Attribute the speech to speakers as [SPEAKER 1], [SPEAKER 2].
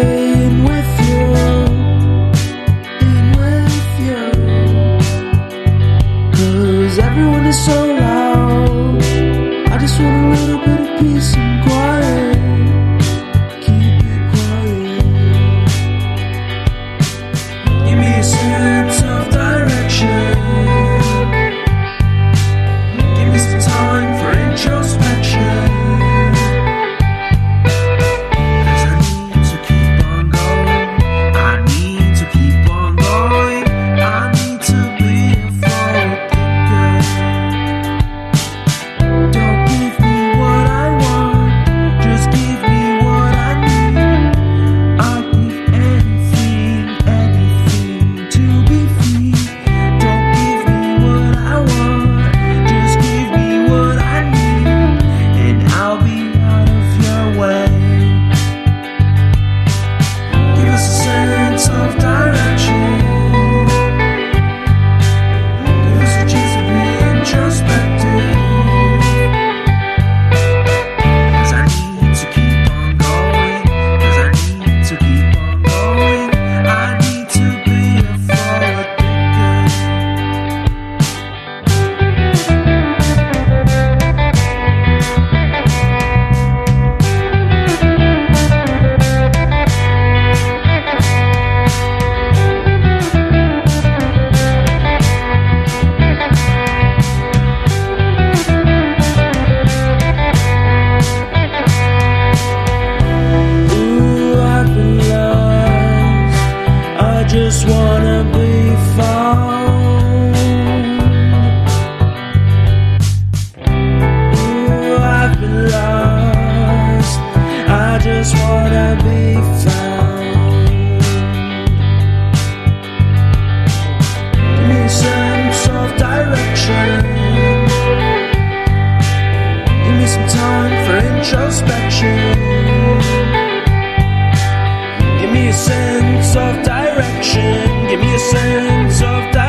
[SPEAKER 1] being with you, being with you. 'Cause everyone is so loud. I just want a little bit of peace and quiet. Keep it quiet. Give me a sense of direction. Give me some time for introspection. Just wanna be found. Ooh, I've been lost. I just wanna be found. Give me a sense of direction. Give me some time for introspection. Give me a sense of direction. Give me a sense of direction.